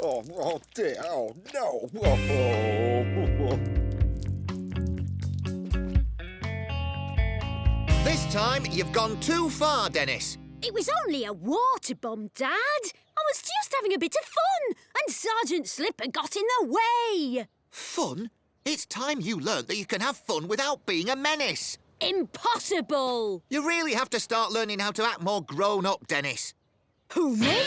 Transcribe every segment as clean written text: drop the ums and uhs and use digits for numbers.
Oh dear, oh no. Oh. This time, you've gone too far, Dennis. It was only a water bomb, Dad. I was just having a bit of fun, and Sergeant Slipper got in the way. Fun? It's time you learnt that you can have fun without being a menace. Impossible. You really have to start learning how to act more grown up, Dennis. Who, me?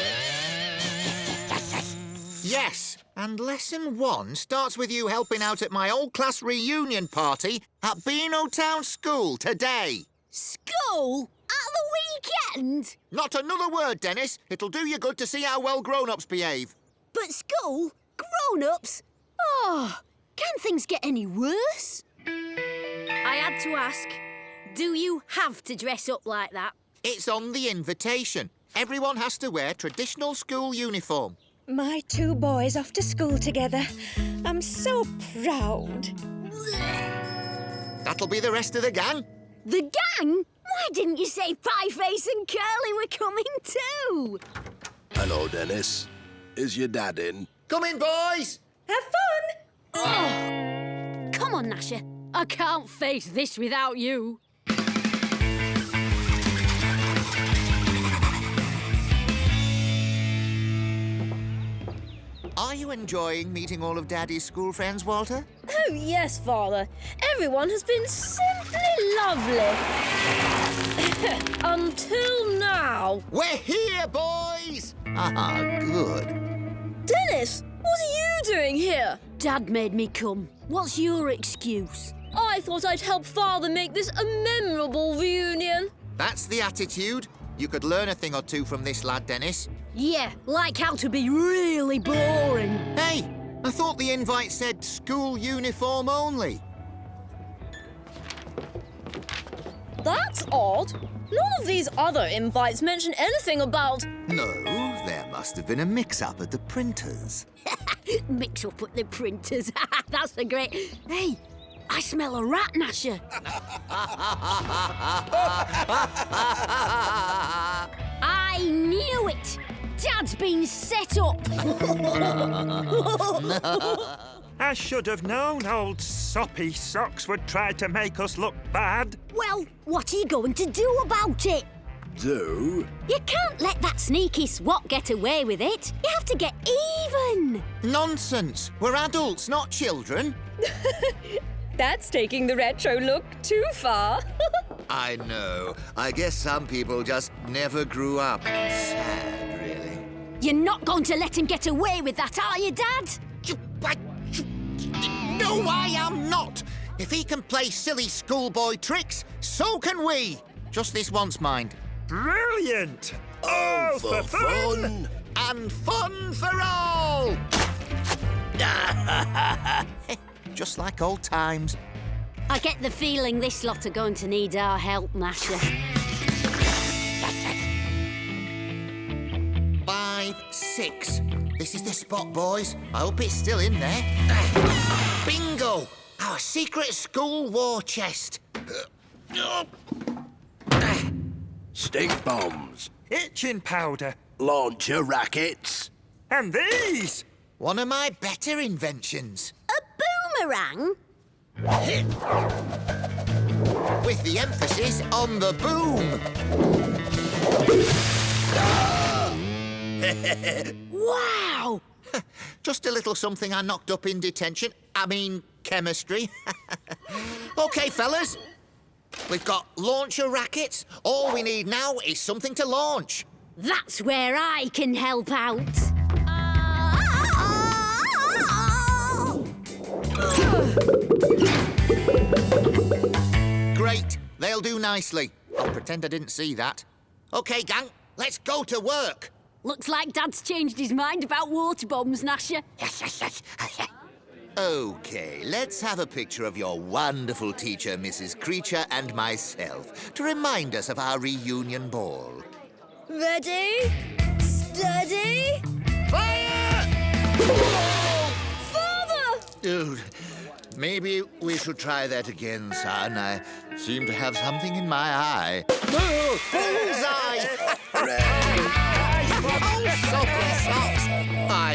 Yes, and lesson 1 starts with you helping out at my old class reunion party at Beano Town School today. School? At the weekend? Not another word, Dennis. It'll do you good to see how well grown-ups behave. But school? Grown-ups? Oh, can things get any worse? I had to ask, do you have to dress up like that? It's on the invitation. Everyone has to wear traditional school uniform. My 2 boys off to school together. I'm so proud. That'll be the rest of the gang. The gang? Why didn't you say Pieface and Curly were coming too? Hello, Dennis. Is your dad in? Come in, boys! Have fun! Oh, come on, Gnasher. I can't face this without you. Are you enjoying meeting all of Daddy's school friends, Walter? Oh, yes, Father. Everyone has been simply lovely. Until now. We're here, boys! Ah, good. Dennis, what are you doing here? Dad made me come. What's your excuse? I thought I'd help Father make this a memorable reunion. That's the attitude. You could learn a thing or two from this lad, Dennis. Yeah, like how to be really boring. Hey, I thought the invite said school uniform only. That's odd. None of these other invites mention anything about... No, there must have been a mix-up at the printers. Mix up at the printers. That's a great... Hey, I smell a rat, Gnasher. I knew it. Dad's been set up. I should have known old soppy socks would try to make us look bad. Well, what are you going to do about it? Do? You can't let that sneaky swat get away with it. You have to get even. Nonsense. We're adults, not children. That's taking the retro look too far. I know. I guess some people just never grew up. Sad, really. You're not going to let him get away with that, are you, Dad? No, I am not. If he can play silly schoolboy tricks, so can we. Just this once, mind. Brilliant! Oh, for fun! And fun for all! Just like old times. I get the feeling this lot are going to need our help, Gnasher. 5, 6. This is the spot, boys. I hope it's still in there. Bingo! Our secret school war chest. Stink bombs. Itching powder. Launcher rackets. And these! One of my better inventions. A boomerang? With the emphasis on the boom. Wow! Just a little something I knocked up in detention. I mean, chemistry. OK, fellas. We've got launcher rackets. All we need now is something to launch. That's where I can help out. Great. They'll do nicely. I'll pretend I didn't see that. OK, gang, let's go to work. Looks like Dad's changed his mind about water bombs, Gnasher. OK, let's have a picture of your wonderful teacher, Mrs. Creature, and myself, to remind us of our reunion ball. Ready? Steady? Fire! Father! Dude, maybe we should try that again, son. I seem to have something in my eye. Oh, bullseye! Oh, soppy socks! I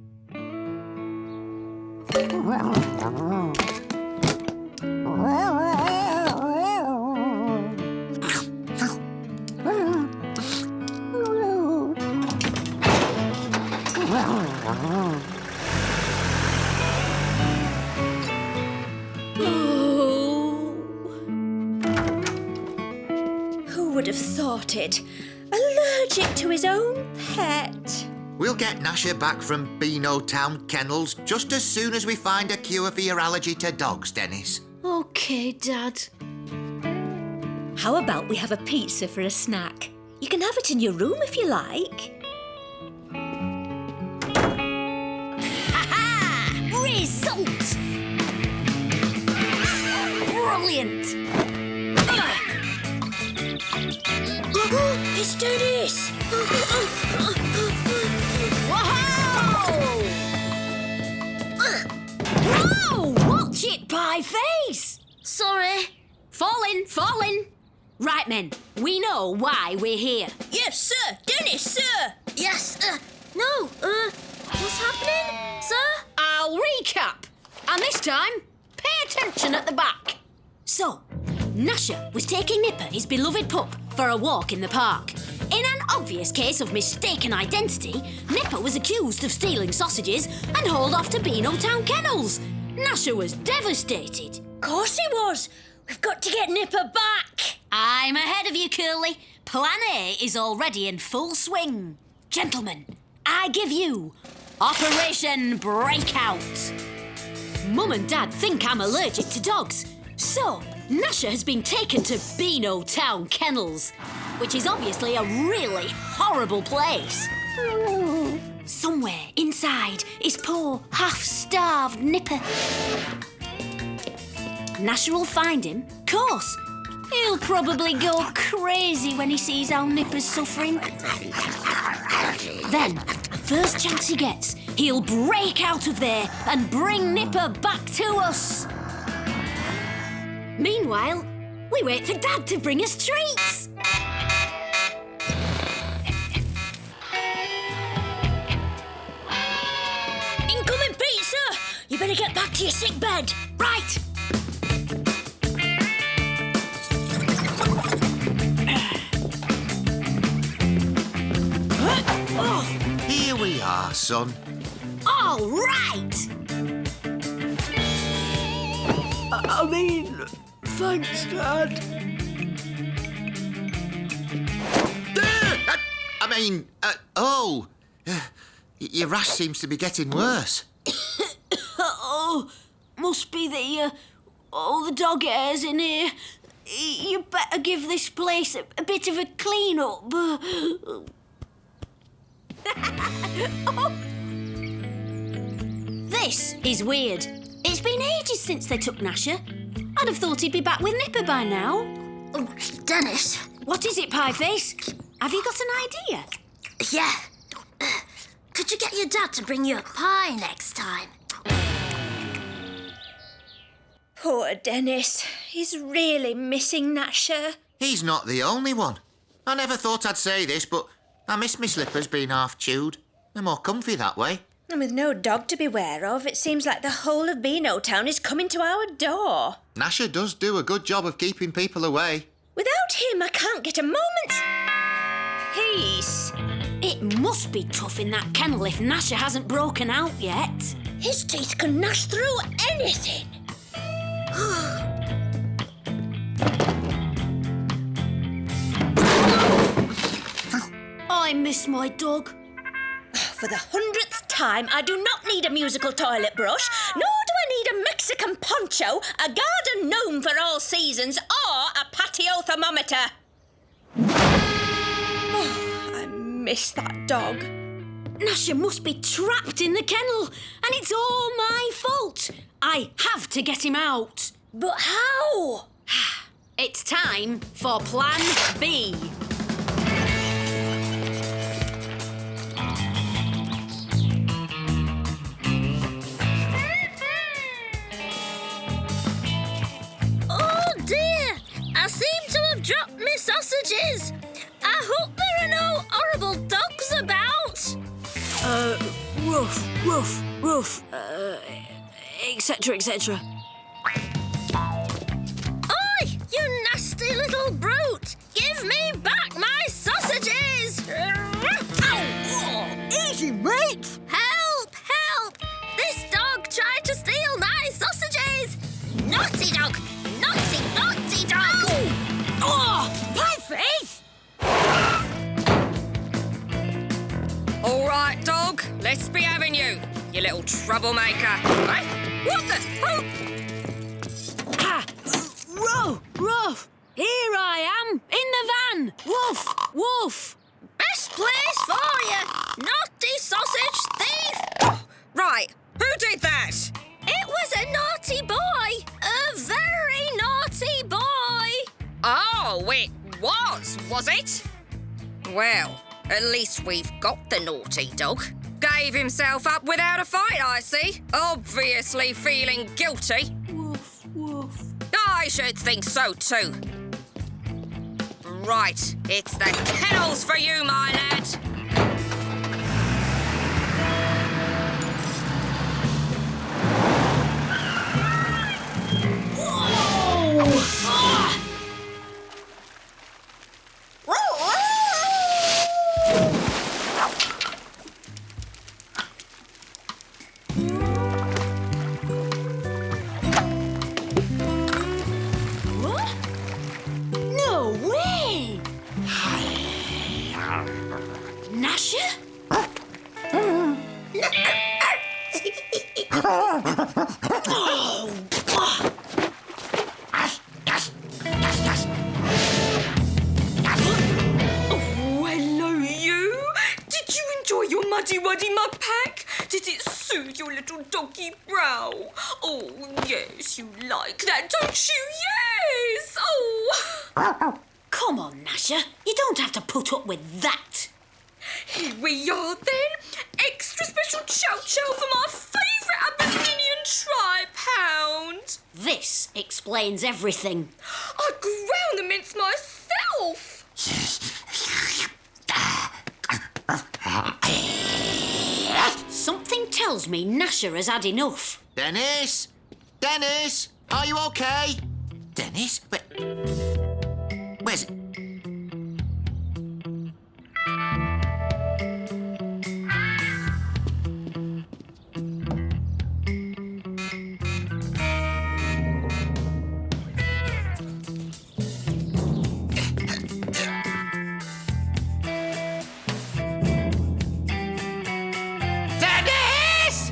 Who would have thought it? Allergic to his own pet. We'll get Gnasher back from Beano Town Kennels just as soon as we find a cure for your allergy to dogs, Dennis. OK, Dad. How about we have a pizza for a snack? You can have it in your room if you like. Ha-ha! Result! Brilliant! It's Dennis! Whoa! Watch it, Pie Face! Sorry. Falling! Right, men, we know why we're here. Yes, sir! Dennis, sir! Yes, no, what's happening, sir? I'll recap. And this time, pay attention at the back. So, Gnasher was taking Nipper, his beloved pup, for a walk in the park. In an obvious case of mistaken identity, Nipper was accused of stealing sausages and hauled off to Beano Town Kennels. Gnasher was devastated. Of course he was! We've got to get Nipper back! I'm ahead of you, Curly. Plan A is already in full swing. Gentlemen, I give you Operation Breakout. Mum and Dad think I'm allergic to dogs, so Gnasher has been taken to Beano Town Kennels, which is obviously a really horrible place. Somewhere inside is poor, half-starved Nipper. Gnasher will find him, of course. He'll probably go crazy when he sees how Nipper's suffering. Then, first chance he gets, he'll break out of there and bring Nipper back to us. Meanwhile, we wait for Dad to bring us treats. Incoming pizza! You better get back to your sick bed. Right. Here we are, son. All right. I mean, thanks, Dad. Your rash seems to be getting worse. Oh, must be all the dog hairs in here. You better give this place a bit of a clean up. This is weird. It's been ages since they took Gnasher. I'd have thought he'd be back with Nipper by now. Oh, Dennis. What is it, Pieface? Have you got an idea? Yeah. Could you get your dad to bring you a pie next time? Poor Dennis. He's really missing Gnasher. He's not the only one. I never thought I'd say this, but I miss my slippers being half chewed. They're more comfy that way. And with no dog to beware of, it seems like the whole of Beano Town is coming to our door. Gnasher does do a good job of keeping people away. Without him, I can't get a moment's peace. It must be tough in that kennel if Gnasher hasn't broken out yet. His teeth can gnash through anything. I miss my dog. For the 100th time, I do not need a musical toilet brush, nor do I need a Mexican poncho, a garden gnome for all seasons, or a patio thermometer. Oh, I miss that dog. Gnasher must be trapped in the kennel, and it's all my fault. I have to get him out. But how? It's time for Plan B. Oh dear! I seem to have dropped my sausages. I hope there are no horrible dogs about. Roof, etc., etc. Oi, you nasty little brute! Give me back my sausages! Easy, mate! Help! you little troublemaker. Hey, what the... Oh! Ruff! Here I am, in the van! Woof! Woof! Best place for you, naughty sausage thief! Right, who did that? It was a naughty boy, a very naughty boy. Oh, it was it? Well, at least we've got the naughty dog. Gave himself up without a fight, I see. Obviously feeling guilty. Woof! Woof! I should think so too. Right, it's the kennels for you, my lad. No way! Gnasher? Oh, hello, you. Did you enjoy your Muddy Wuddy mud pack? Did it soothe your little doggy brow? Oh, yes, you like that, don't you? Yes! Oh! Come on, Gnasher. You don't have to put up with that. Here we are, then. Extra special chow-chow from our favourite Abyssinian tri-pound. This explains everything. I ground the mince myself. Something tells me Gnasher has had enough. Dennis? Dennis? Are you okay? Dennis? Where's it? Dennis!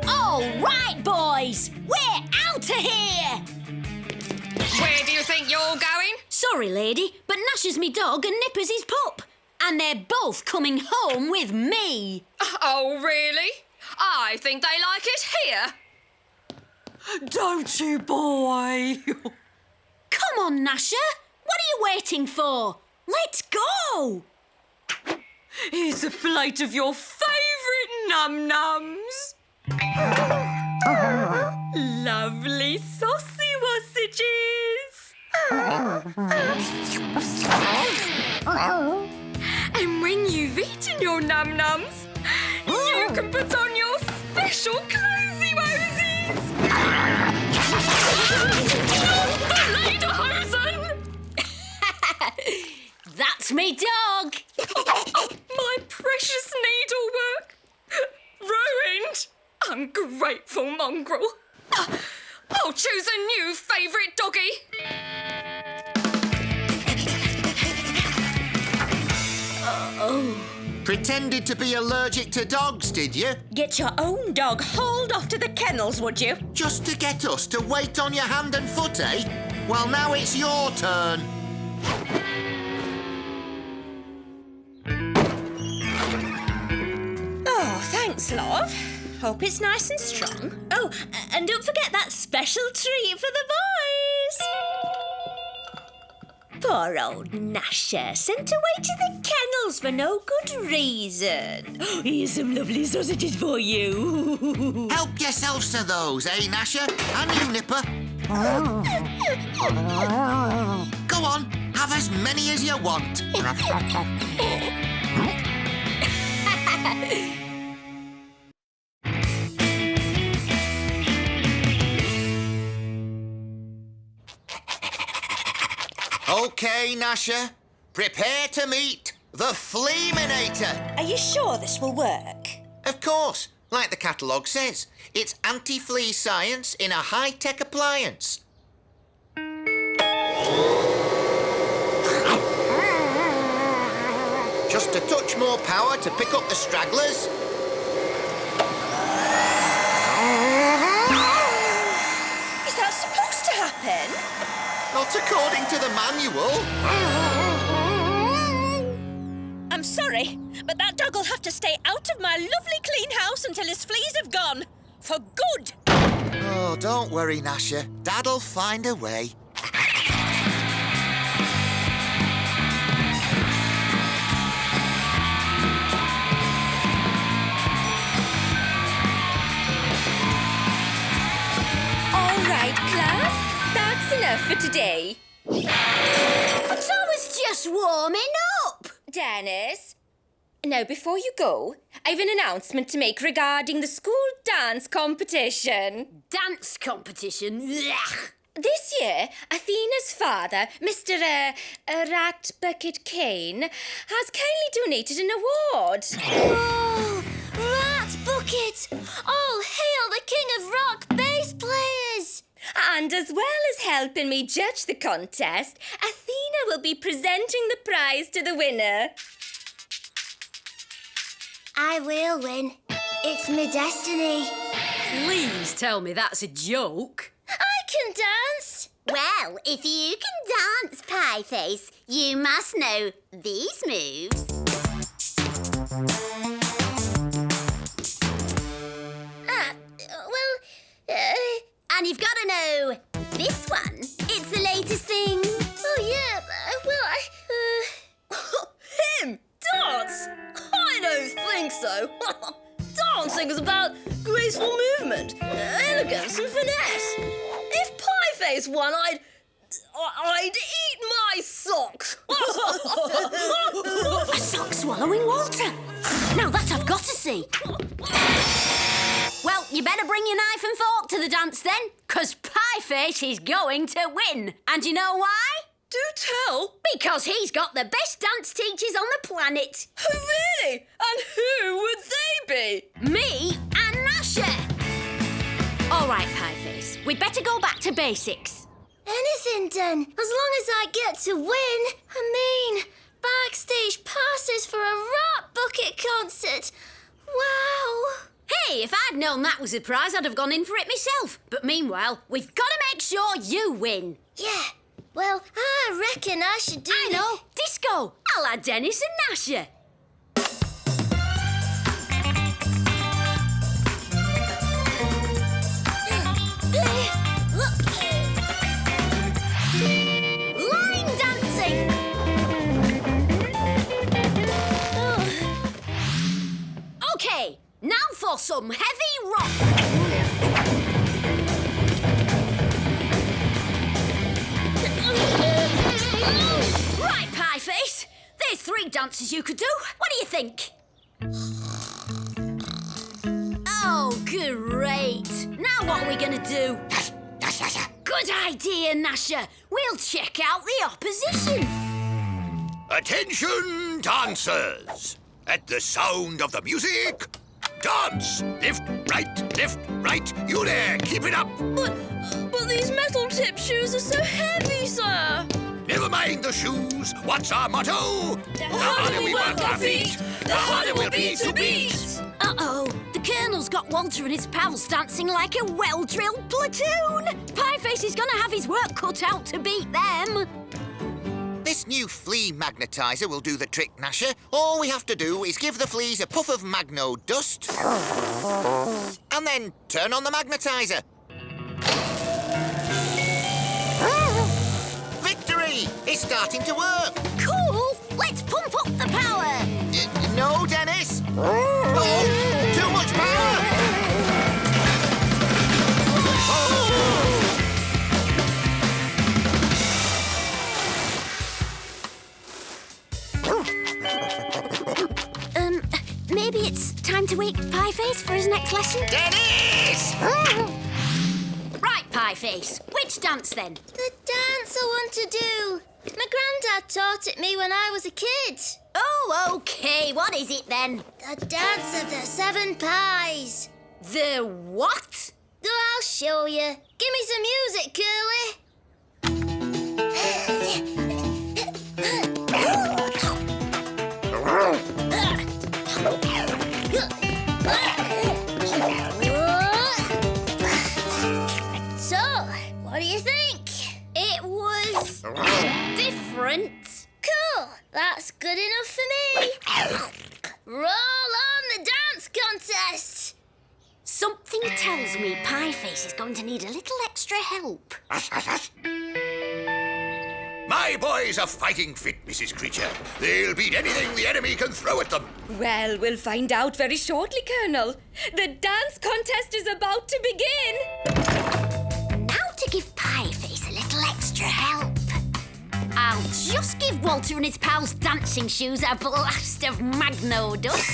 All right, boys. We're out of here. Where do you think you're going? Sorry, lady, but Gnasher's me dog and Nipper's his pup. And they're both coming home with me. Oh, really? I think they like it here. Don't you, boy? Come on, Gnasher. What are you waiting for? Let's go. Here's a plate of your favourite num-nums. Lovely saucy sausages. And when you've eaten your num-nums, you can put on your special clothes wosies. The lederhosen. That's me dog. Oh, my precious needlework. Ruined. Ungrateful mongrel. I'll choose a new favourite doggy. Pretended to be allergic to dogs, did you? Get your own dog hauled off to the kennels, would you? Just to get us to wait on your hand and foot, eh? Well, now it's your turn. Oh, thanks, love. Hope it's nice and strong. Oh, and don't forget that special treat for the boys. Poor old Gnasher, sent away to the kennels for no good reason. Here's some lovely sausages for you. Help yourselves to those, eh, Gnasher? And you, Nipper. Go on, have as many as you want. OK, Gnasher. Prepare to meet the Fleaminator. Are you sure this will work? Of course. Like the catalogue says, it's anti-flea science in a high-tech appliance. Just a touch more power to pick up the stragglers. Not according to the manual. I'm sorry, but that dog will have to stay out of my lovely clean house until his fleas have gone. For good. Oh, don't worry, Gnasher. Dad'll find a way. All right, class. That's enough for today. But I was just warming up. Dennis. Now, before you go, I have an announcement to make regarding the school dance competition. Dance competition? Blech. This year, Athena's father, Mr. Rat Bucket Kane, has kindly donated an award. Oh, Rat Bucket! All hail the king of rock bass players! And as well as helping me judge the contest, Athena will be presenting the prize to the winner. I will win. It's my destiny. Please tell me that's a joke. I can dance. Well, if you can dance, Pieface, you must know these moves. And you've got to know this one. It's the latest thing. Oh, yeah, him? Dance? I don't think so. Dancing is about graceful movement, elegance and finesse. If Pieface won, I'd eat my socks. A sock swallowing Walter. Now that I've got to see. Well, you better bring your knife and fork to the dance then, 'cause Pieface is going to win. And you know why? Do tell. Because he's got the best dance teachers on the planet. Oh, really? And who would they be? Me and Gnasher. All right, Pieface, we'd better go back to basics. Anything done, as long as I get to win. I mean, backstage passes for a Rat Bucket concert. Wow. Hey, if I'd known that was a prize, I'd have gone in for it myself. But meanwhile, we've got to make sure you win. Yeah, well, I reckon I should do I know, disco, a la Dennis and Gnasher. Line dancing! Okay, now for some heavy rock. Right, Pieface, there's 3 dances you could do. What do you think? Oh, great. Now what are we going to do? Good idea, Gnasher. We'll check out the opposition. Attention, dancers! At the sound of the music, dance! Lift, right, you there, keep it up! But these metal-tipped shoes are so heavy, sir. Never mind the shoes, what's our motto? The harder we work our feet, the harder we'll be to beat! Uh-oh, the Colonel's got Walter and his pals dancing like a well-drilled platoon. Pieface is going to have his work cut out to beat them. This new flea magnetizer will do the trick, Gnasher. All we have to do is give the fleas a puff of magno dust and then turn on the magnetizer. Victory! It's starting to work. Cool! Let's pump up the power! No, Dennis! Oh, too much power! Maybe it's time to wake Pieface for his next lesson? Dennis! Right, Pieface. Which dance then? The dance I want to do. My granddad taught it me when I was a kid. Oh, OK. What is it then? The dance of the 7 pies. The what? Oh, I'll show you. Give me some music, Curly. So, what do you think? It was That's good enough for me. Roll on the dance contest. Something tells me Pieface is going to need a little extra help. My boys are fighting fit, Mrs. Creature. They'll beat anything the enemy can throw at them. Well, we'll find out very shortly, Colonel. The dance contest is about to begin. Now to give Pieface a little extra help. I'll just give Walter and his pals' dancing shoes a blast of magno dust.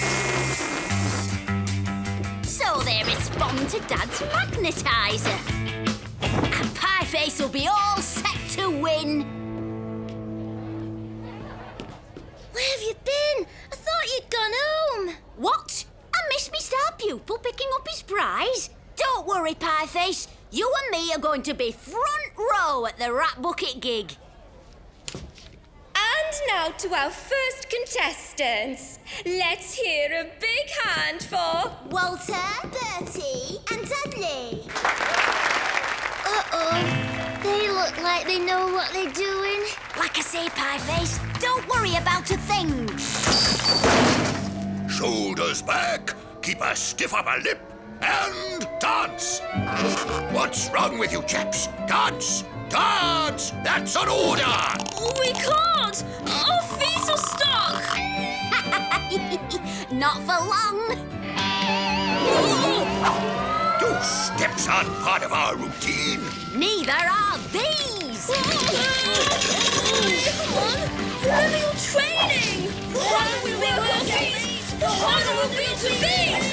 So they respond to Dad's magnetizer. And Pieface will be all set to win. Where have you been? I thought you'd gone home. What? I missed me star pupil picking up his prize? Don't worry, Pieface. You and me are going to be front row at the Rat Bucket gig. And now to our first contestants. Let's hear a big hand for... Walter, Bertie and Dudley. Uh-oh. They look like they know what they're doing. Like I say, Pieface, don't worry about a thing. Shoulders back, keep a stiff upper lip, and dance. What's wrong with you chaps? Dance! Dance! That's an order! We can't! Our feet are stuck! Not for long. 2 steps aren't part of our routine. Neither are these. Come on! Remember your training! The harder we work our feet, the harder we'll be to beat!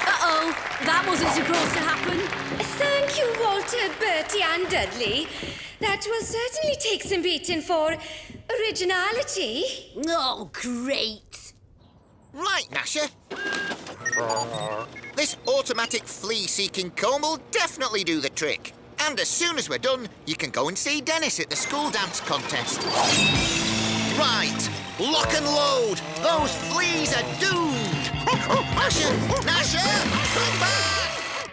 Uh-oh, that wasn't supposed to happen. Thank you, Walter, Bertie and Dudley. That will certainly take some beating for originality. Oh, great. Right, Gnasher. This automatic flea-seeking comb will definitely do the trick. And as soon as we're done, you can go and see Dennis at the school dance contest. Right, lock and load. Those fleas are doomed. Gnasher, come back!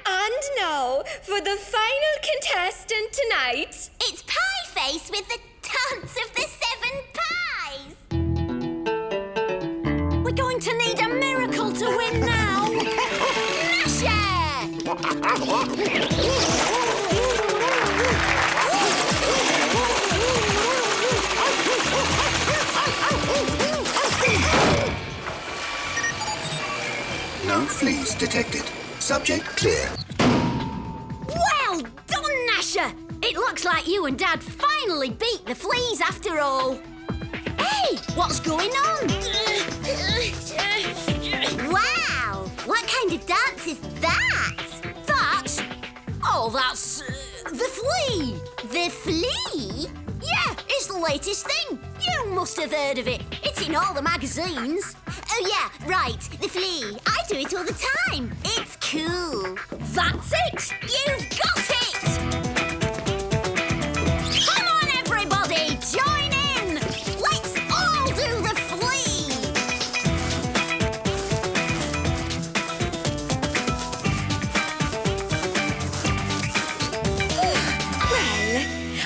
And now, for the final contestant tonight. It's Pieface with the Dance of the 7 Pies. We're going to need a miracle to win now. Gnasher! No fleas detected. Subject clear. Well done, Gnasher! It looks like you and Dad finally beat the fleas after all. Hey, what's going on? Wow! What kind of dance is that? That's... Oh, that's... the flea! The flea? Yeah, it's the latest thing. You must have heard of it. It's in all the magazines. Oh, yeah, right, the flea. I do it all the time. It's cool. That's it! You've got it! Come on, everybody, join in! Let's all do the flea! Well,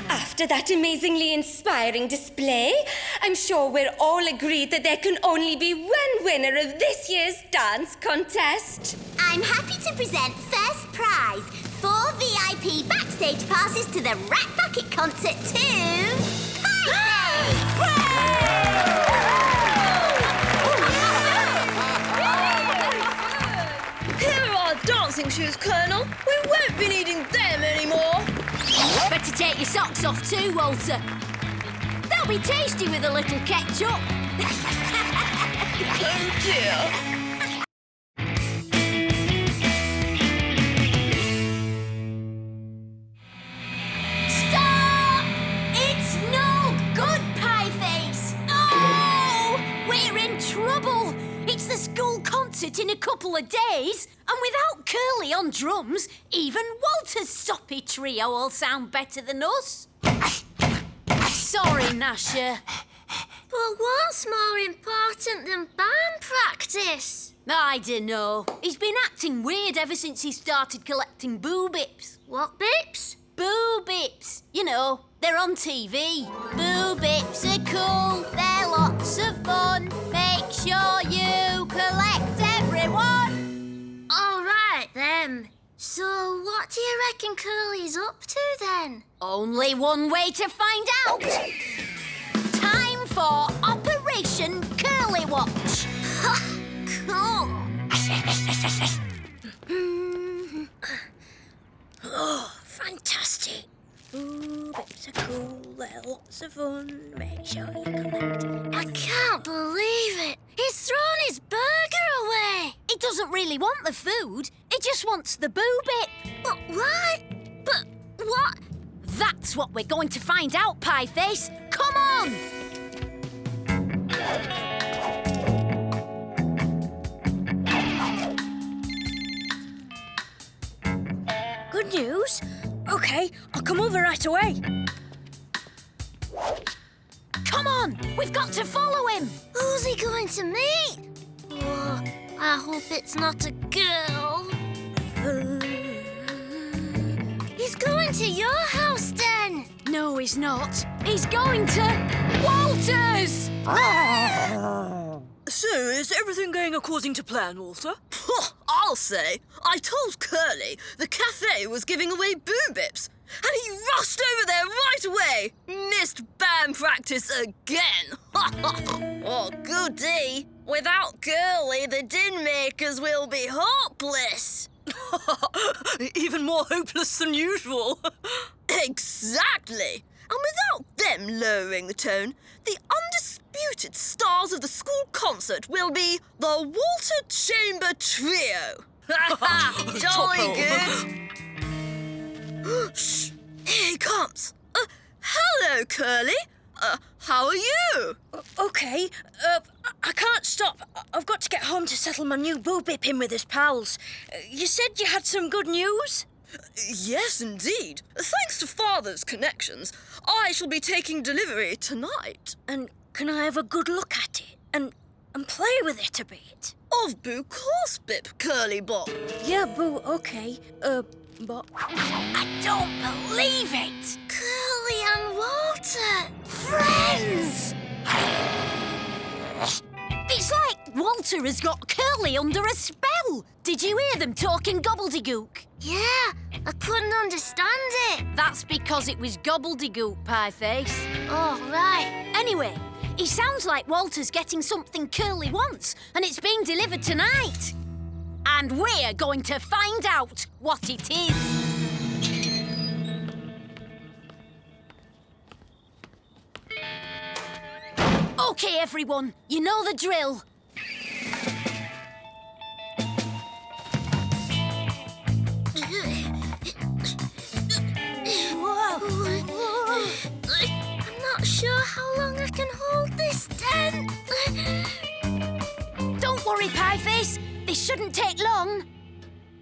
after that amazingly inspiring display, I'm sure we're all agreed that there can only be one winner of this year's dance contest. I'm happy to present first prize, 4 VIP backstage passes to the Rat Bucket concert to... Here are our dancing shoes, Colonel. We won't be needing them anymore. Better take your socks off too, Walter. They'll be tasty with a little ketchup. Oh, dear. Stop! It's no good, Pieface! Oh! We're in trouble! It's the school concert in a couple of days, and without Curly on drums, even Walter's soppy trio will sound better than us. Sorry, Gnasher. But what's more important than band practice? I dunno. He's been acting weird ever since he started collecting boo-bips. What bips? Boo-bips. You know, they're on TV. Boo-bips are cool. They're lots of fun. Make sure you collect everyone. All right, then. So what do you reckon Curly's up to, then? Only one way to find out. Time for Operation Curly Watch. Cool. Oh, fantastic. Ooh, bits are cool, they're lots of fun. Make sure you collect. I can't believe it. He's thrown his burger away. He doesn't really want the food. He just wants the boo-bip. But why? But what? That's what we're going to find out, Pieface. Come on! Good news? OK, I'll come over right away. Come on! We've got to follow him! Who's he going to meet? Oh, I hope it's not a girl. He's going to your house, then. No, he's not. He's going to Walter's! So, is everything going according to plan, Walter? I'll say. I told Curly the cafe was giving away boo-bips, and he rushed over there right away. Missed band practice again. Oh, goody. Without Curly, the din makers will be hopeless. Even more hopeless than usual. Exactly. And without them lowering the tone, the undisputed stars of the school concert will be the Walter Chamber Trio. Jolly good. Shh, here he comes. Hello, Curly. How are you? OK, I can't stop. I've got to get home to settle my new boo-bip in with his pals. You said you had some good news? Yes, indeed. Thanks to Father's connections, I shall be taking delivery tonight. And can I have a good look at it and play with it a bit? Of Boo course, Bip, Curly Bob. Yeah, Boo, OK. But I don't believe it! Curly and Walter. Friends! It's like Walter has got Curly under a spell. Did you hear them talking gobbledygook? Yeah, I couldn't understand it. That's because it was gobbledygook, Pieface. Oh, right. Anyway, it sounds like Walter's getting something Curly wants, and it's being delivered tonight. And we're going to find out what it is. OK, everyone, you know the drill. I'm not sure how long I can hold this tent. Don't worry, Pieface. This shouldn't take long.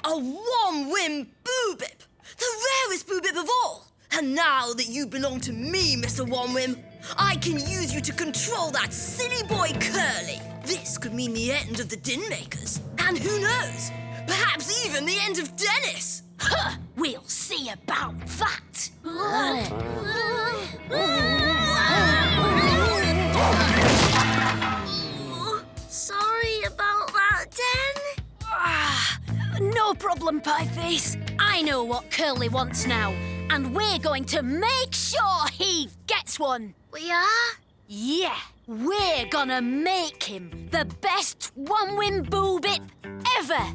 A one-win boo-bip! The rarest boo-bip of all! And now that you belong to me, Mr. One-Whim, I can use you to control that silly boy Curly. This could mean the end of the din makers. And who knows? Perhaps even the end of Dennis. Huh, we'll see about that. Sorry about that, Den. No problem, Pieface. I know what Curly wants now, and we're going to make sure he gets one. We are? Yeah, we're gonna make him the best one-win boo-bip ever.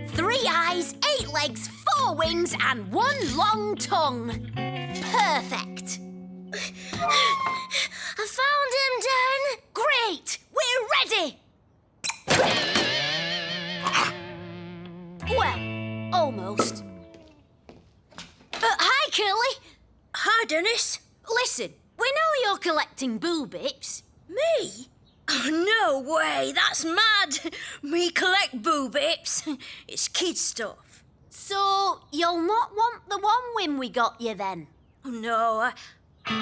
3 eyes, 8 legs, 4 wings, and 1 long tongue. Perfect. I found him, Den. Great! We're ready! Well, almost. Hi, Curly. Hi, Dennis. Listen, we know you're collecting boo-bips. Me? Oh, no way, that's mad. Me collect boo-bips. It's kid stuff. So, you'll not want the one whim we got you then? Oh, no,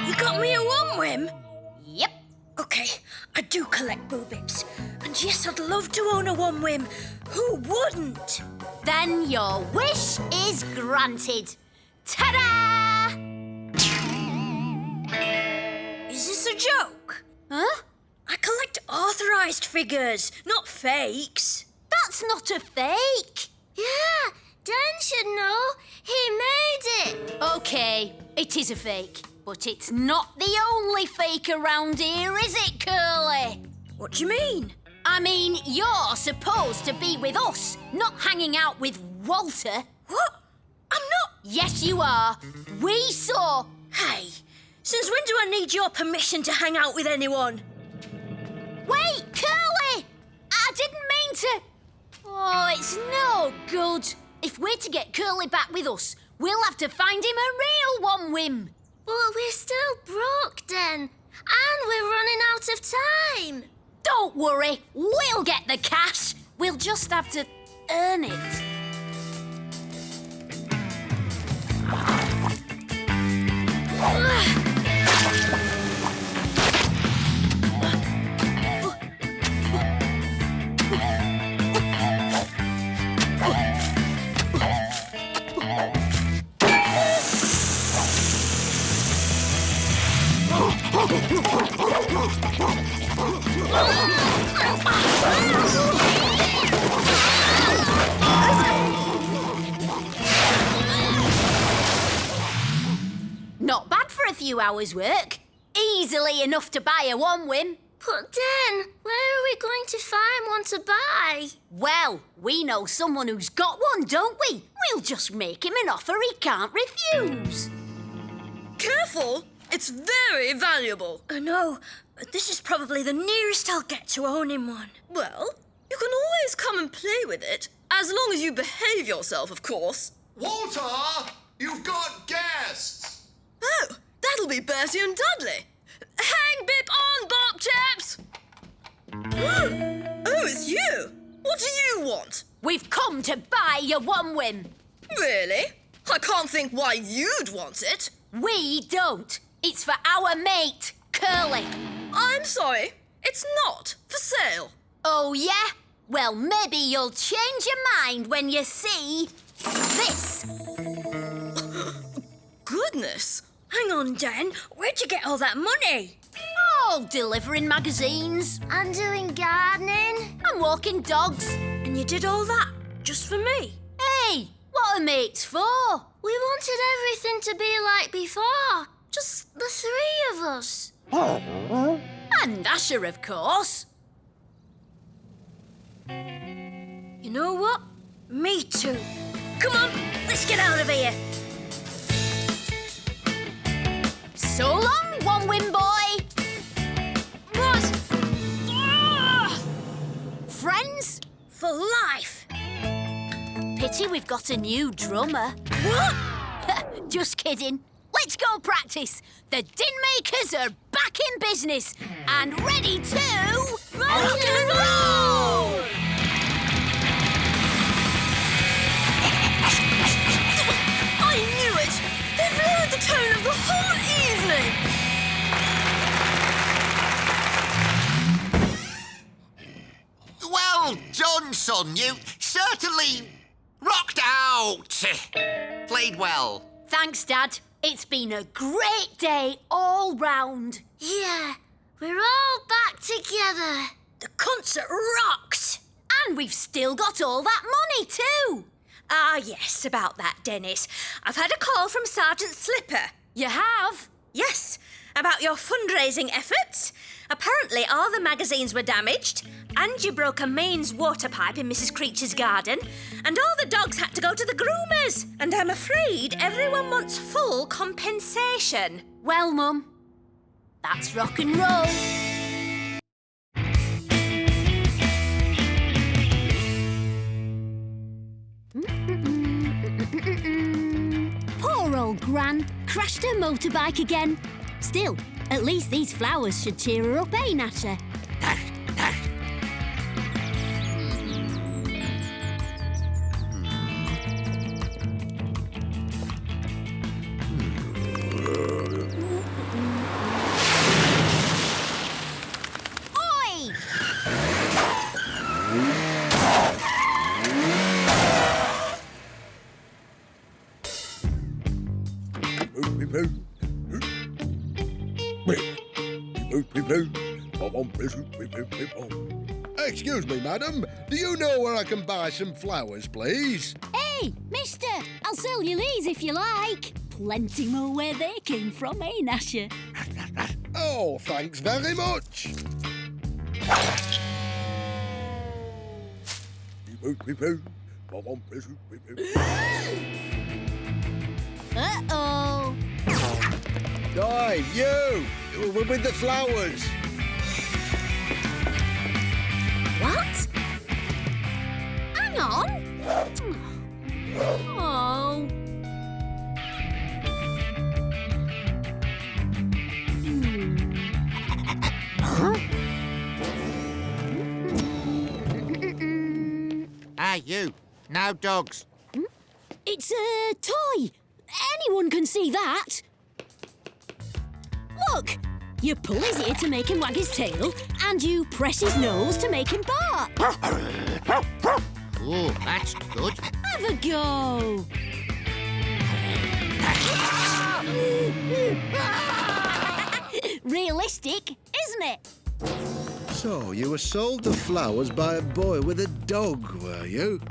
you got me a one whim? Yep. OK, I do collect boo-bits. And yes, I'd love to own a one whim. Who wouldn't? Then your wish is granted. Ta-da! Is this a joke? Huh? I collect authorised figures, not fakes. That's not a fake. Yeah, Dan should know. He made it. OK, it is a fake. But it's not the only fake around here, is it, Curly? What do you mean? I mean, you're supposed to be with us, not hanging out with Walter. What? I'm not... Yes, you are. We saw... Hey, since when do I need your permission to hang out with anyone? Wait, Curly! I didn't mean to... Oh, it's no good. If we're to get Curly back with us, we'll have to find him a real one whim. But we're still broke, Den. And we're running out of time. Don't worry, we'll get the cash. We'll just have to earn it. Not bad for a few hours' work. Easily enough to buy a one whim. But Den, where are we going to find one to buy? Well, we know someone who's got one, don't we? We'll just make him an offer he can't refuse. Careful! It's very valuable. I know, but this is probably the nearest I'll get to owning one. Well, you can always come and play with it, as long as you behave yourself, of course. Walter, you've got guests. Oh, that'll be Bertie and Dudley. Hang bip on, Bop Chaps! Oh, it's you. What do you want? We've come to buy your one whim. Really? I can't think why you'd want it. We don't. It's for our mate, Curly. I'm sorry, it's not for sale. Oh, yeah? Well, maybe you'll change your mind when you see this. Goodness. Hang on, Dan. Where'd you get all that money? Oh, delivering magazines And doing gardening. and walking dogs. And you did all that just for me? Hey, what are mates for? We wanted everything to be like before. Just the three of us. And Gnasher, of course. You know what? Me too. Come on, let's get out of here. So long, one whim boy. What? Friends? For life. Pity we've got a new drummer. What? Just kidding. Let's go practice. The Din Makers are back in business and ready to rock and roll! I knew it! They've lowered the tone of the whole evening! Well done, son. You certainly rocked out. Played well. Thanks, Dad. It's been a great day all round. Yeah, we're all back together. The concert rocks. And we've still got all that money too. Ah, yes, about that, Dennis. I've had a call from Sergeant Slipper. You have? Yes, about your fundraising efforts. Apparently all the magazines were damaged, and you broke a mains water pipe in Mrs. Creature's garden, and all the dogs had to go to the groomers. And I'm afraid everyone wants full compensation. Well, Mum, that's rock and roll. Poor old Gran crashed her motorbike again. Still, at least these flowers should cheer her up, eh, Gnasher? Excuse me, madam. Do you know where I can buy some flowers, please? Hey, mister, I'll sell you these if you like. Plenty more where they came from, eh, Gnasher? Oh, thanks very much. Uh-oh. Oi, you! With the flowers. What? Hang on. Oh. Ah, you. No dogs. It's a toy. Anyone can see that. Look, you pull his ear to make him wag his tail, and you press his nose to make him bark. Oh, that's good. Have a go. Realistic, isn't it? So, you were sold the flowers by a boy with a dog, were you?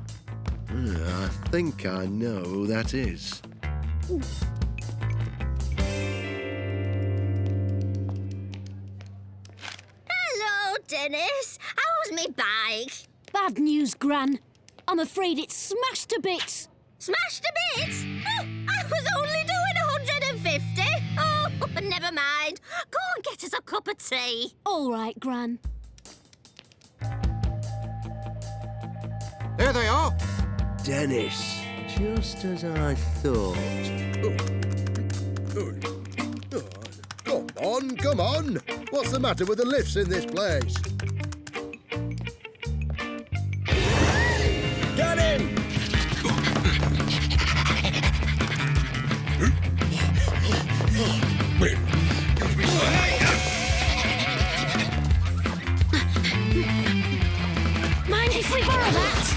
I think I know who that is. Hello, Dennis. How's me bike? Bad news, Gran. I'm afraid it's smashed to bits. Smashed to bits? Oh, I was only doing 150. Oh, never mind. Go and get us a cup of tea. All right, Gran. There they are. Dennis, just as I thought. Come on. What's the matter with the lifts in this place? Get him! Mind if we borrow that?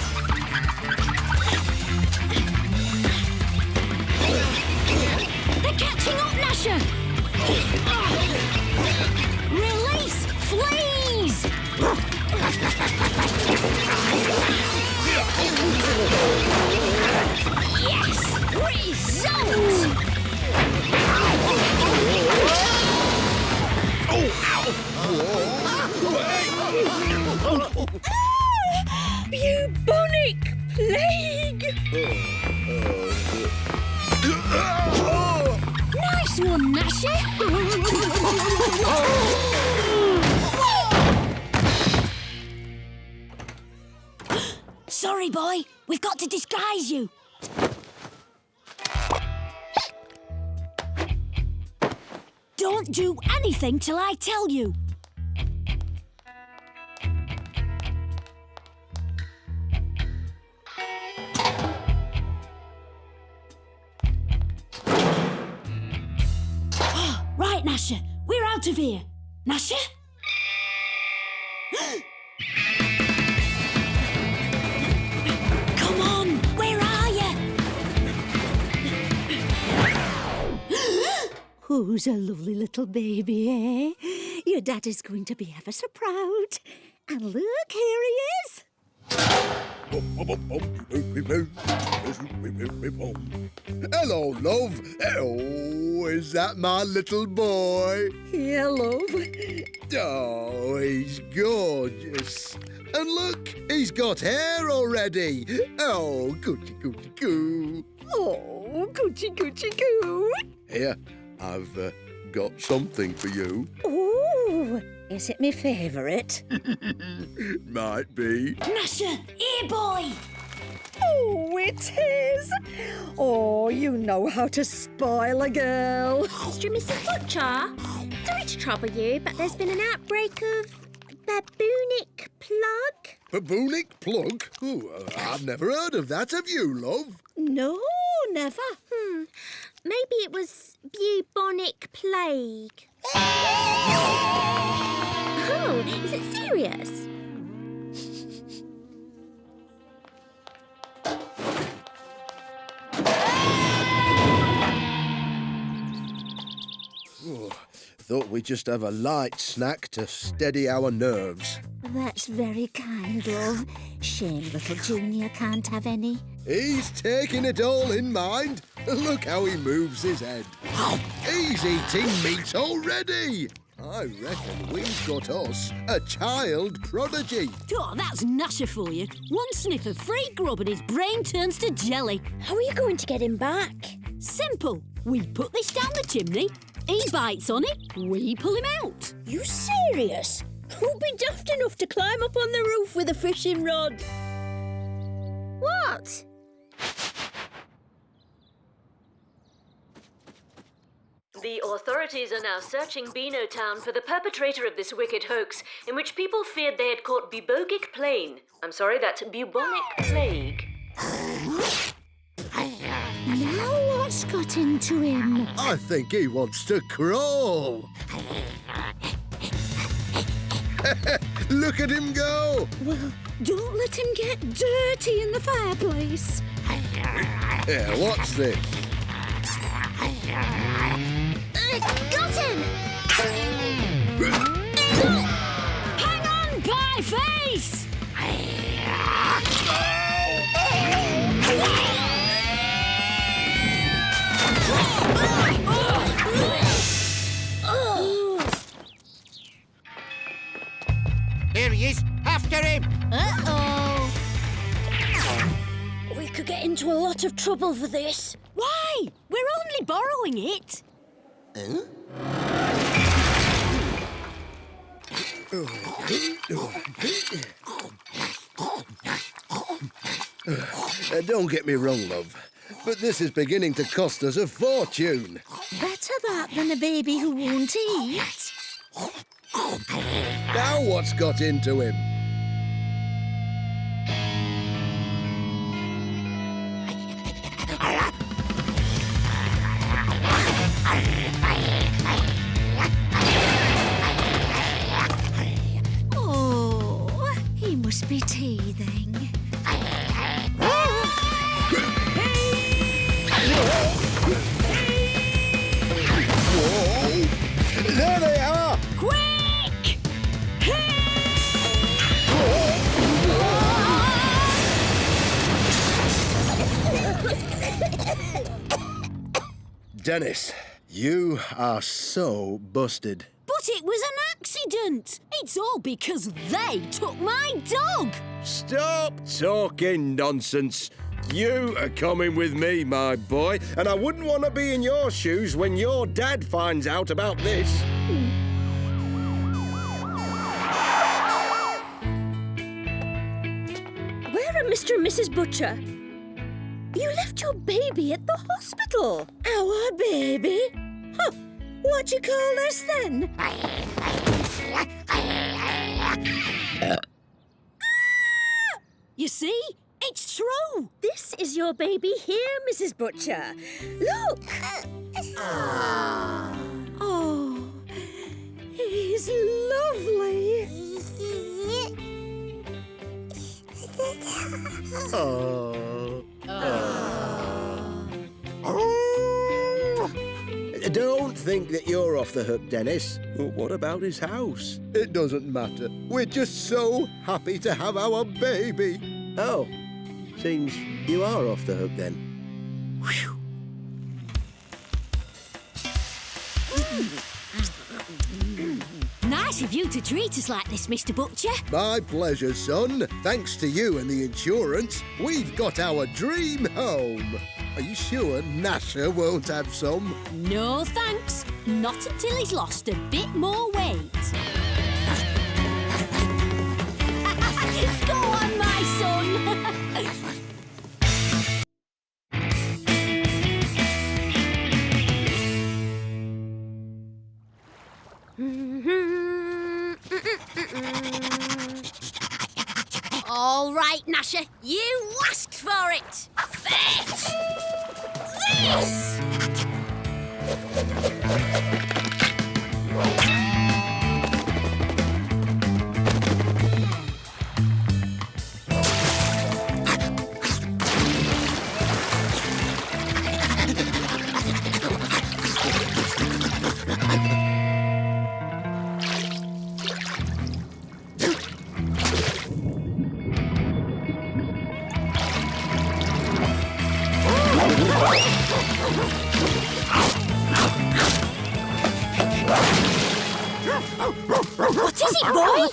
They're catching up, Gnasher! Release fleas! Yes! Result! Bubonic plague! Nice one, Gnasher! Sorry, boy. We've got to disguise you. Don't do anything till I tell you. Right, Gnasher. We're out of here. Gnasher? Come on, where are you? Who's a lovely little baby, eh? Your daddy's going to be ever so proud. And look, here he is. Hello, love. Oh, is that my little boy? Yeah, love. Oh, he's gorgeous. And look, he's got hair already. Oh, coochie coochie coo. Oh, coochie coochie coo. Here, I've got something for you. Oh, is it my favourite? Might be. Gnasher, here, boy. Oh, it is. Oh, you know how to spoil a girl. Mr. and Mrs. Butcher, sorry to trouble you, but there's been an outbreak of bubonic plug. Bubonic plug? Oh, I've never heard of that, have you, love? No, never. Maybe it was bubonic plague. Oh, is it serious? thought we'd just have a light snack to steady our nerves. That's very kind, love. Shame little Junior can't have any. He's taking it all in mind. Look how he moves his head. He's eating meat already. I reckon we've got us a child prodigy. Oh, that's Gnasher for you. One sniff of free grub and his brain turns to jelly. How are you going to get him back? Simple. We put this down the chimney, he bites on it, we pull him out. You serious? Who'd be daft enough to climb up on the roof with a fishing rod? What? The authorities are now searching Beano town for the perpetrator of this wicked hoax, in which people feared they had caught bubogic plague. I'm sorry, that's bubonic plague. Now what's got into him? I think he wants to crawl. Look at him go. Well, don't let him get dirty in the fireplace. Yeah, what's this? Got him! Hang on, pie face! Here he is. After him. Uh-oh. We could get into a lot of trouble for this. Why? We're only borrowing it. Don't get me wrong, love, but this is beginning to cost us a fortune. Better that than a baby who won't eat. Now what's got into him? Oh, he must be teething. Whoa! There they are! Quick! Dennis, you are so busted. But it was an accident. It's all because they took my dog. Stop talking nonsense. You are coming with me, my boy, and I wouldn't want to be in your shoes when your dad finds out about this. Where are Mr. and Mrs. Butcher? You left your baby at the hospital. Our baby? Huh. What do you call this then? You see? It's true. This is your baby here, Mrs. Butcher. Look. Oh, he's lovely. Don't think that you're off the hook, Dennis. What about his house? It doesn't matter. We're just so happy to have our baby. Oh, seems you are off the hook then. Whew. Nice of you to treat us like this, Mr. Butcher. My pleasure, son. Thanks to you and the insurance, we've got our dream home. Are you sure Gnasher won't have some? No thanks. Not until he's lost a bit more weight. Go on, my son. All right, Gnasher, you asked for it. Fetch this! What is it, boy?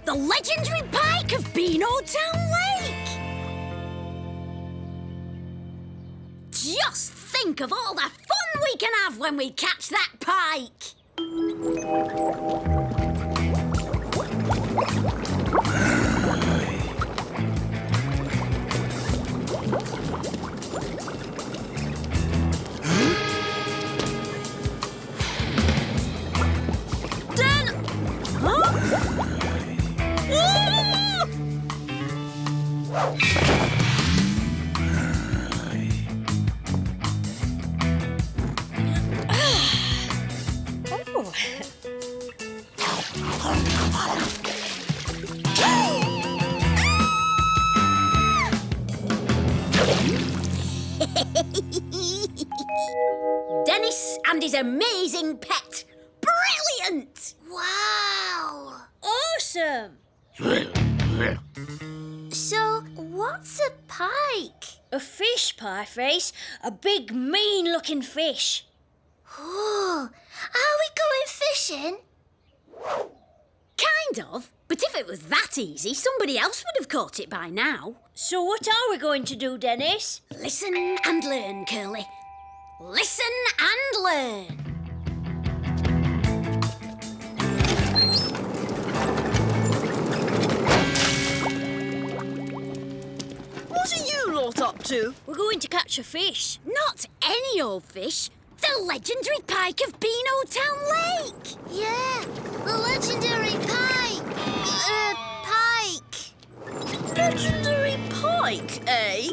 The legendary pike of Beano Town Lake! Just think of all the fun we can have when we catch that pike! Dennis and his amazing pet. Brilliant! Wow! Awesome! So, what's a pike? A fish, Pieface. A big, mean-looking fish. Oh, are we going fishing? Kind of. But if it was that easy, somebody else would have caught it by now. So what are we going to do, Dennis? Listen and learn, Curly. Listen and learn. What are you lot up to? We're going to catch a fish. Not any old fish. The legendary pike of Beano Town Lake. Yeah, the legendary pike. Pike. Legendary pike, eh?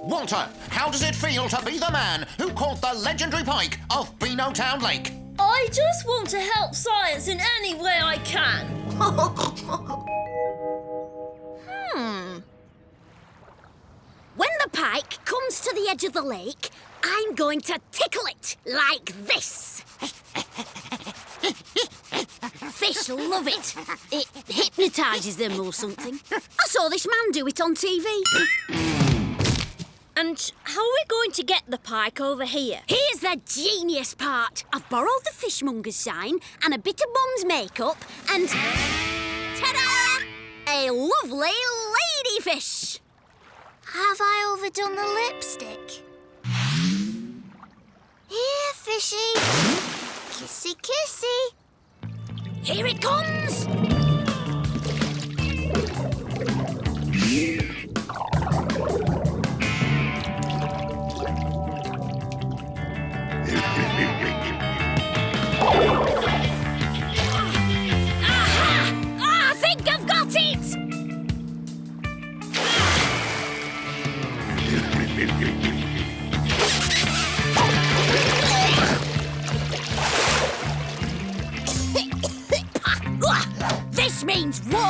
Walter, how does it feel to be the man who caught the legendary pike of Beano Town Lake? I just want to help science in any way I can. When the pike comes to the edge of the lake, I'm going to tickle it like this. Fish love it. It hypnotises them or something. I saw this man do it on TV. And how are we going to get the pike over here? Here's the genius part. I've borrowed the fishmonger's sign and a bit of Mum's makeup and... ta-da! A lovely ladyfish. Have I overdone the lipstick? Here, fishy. Kissy, kissy. Here it comes. Aha! I think I've got it! This means war!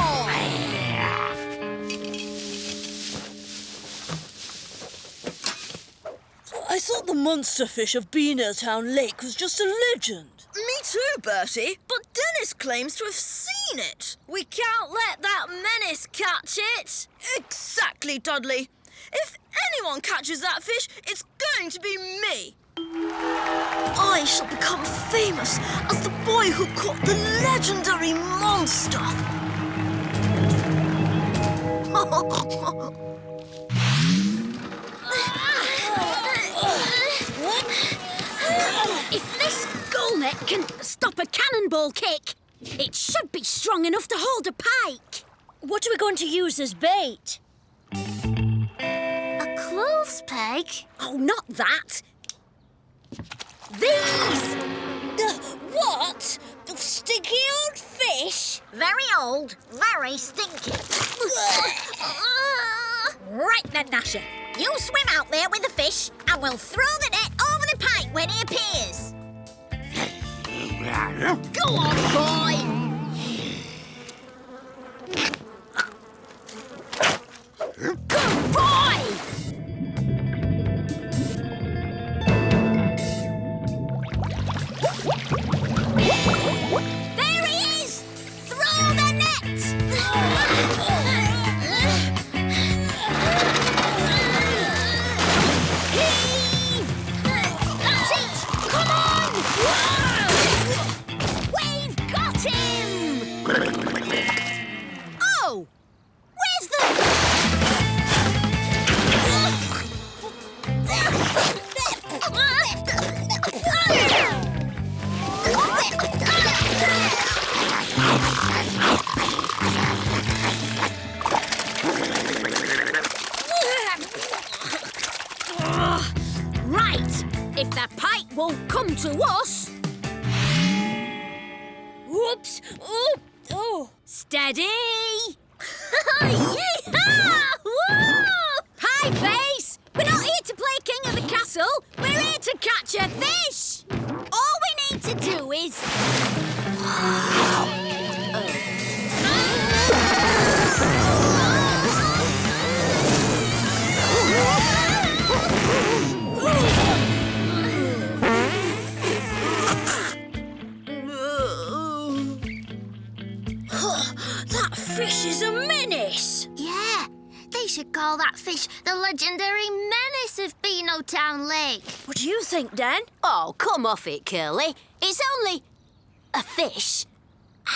I thought the monster fish of Beano Town Lake was just a legend. Me too, Bertie. But Dennis claims to have seen it. We can't let that menace catch it. Exactly, Dudley. If anyone catches that fish, it's going to be me. I shall become famous as the boy who caught the legendary monster. If this gullnet can stop a cannonball kick, it should be strong enough to hold a pike. What are we going to use as bait? A clothes peg? Oh, not that. These! What? Sticky old fish? Very old, very stinky. Right then, Gnasher. You swim out there with the fish and we'll throw the net over the pike when he appears. Go on, boy! Good boy! Oops! Oh! Steady! Yeehaw! Woo! Pie face! We're not here to play King of the Castle. We're here to catch a fish. All we need to do is... That fish is a menace! Yeah, they should call that fish the legendary menace of Beano Town Lake. What do you think, Dan? Oh, come off it, Curly. It's only a fish.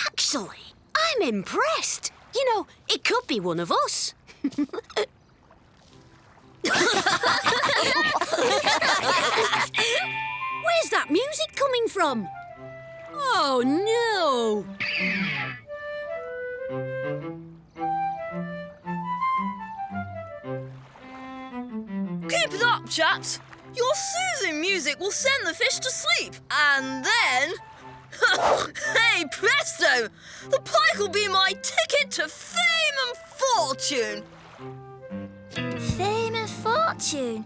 Actually, I'm impressed. You know, it could be one of us. Where's that music coming from? Oh, no. Keep it up, chaps. Your soothing music will send the fish to sleep. And then... hey, presto! The pike will be my ticket to fame and fortune. Fame and fortune?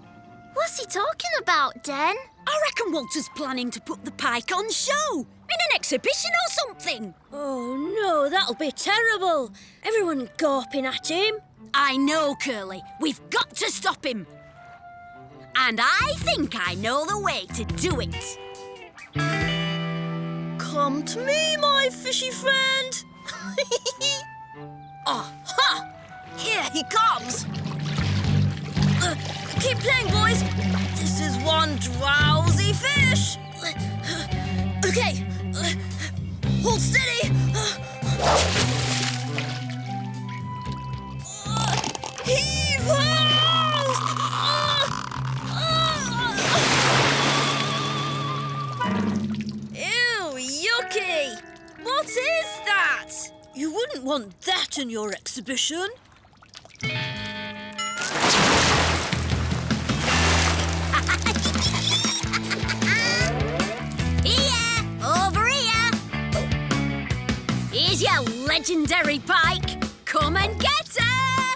What's he talking about, Den? I reckon Walter's planning to put the pike on show. In an exhibition or something. Oh, no, that'll be terrible. Everyone gawping at him. I know, Curly. We've got to stop him. And I think I know the way to do it. Come to me, my fishy friend. Aha! Here he comes. Keep playing, boys. This is one drowsy fish. Okay, hold steady. Heave ho! Ew, yucky! What is that? You wouldn't want that in your exhibition. Here! Over here! Here's your legendary pike. Come and get her!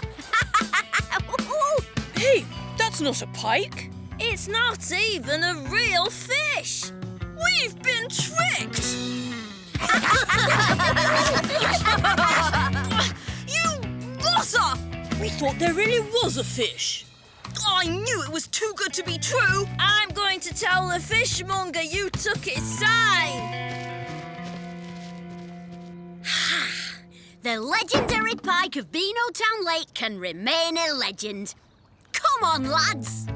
Hey, that's not a pike. It's not even a real fish. We've been tricked. You rotter! We thought there really was a fish. I knew it was too good to be true. I'm going to tell the fishmonger you took his sign. The legendary pike of Beano Town Lake can remain a legend. Come on, lads!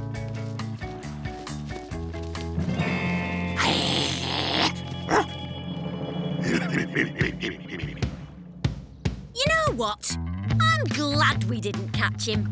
You know what? I'm glad we didn't catch him.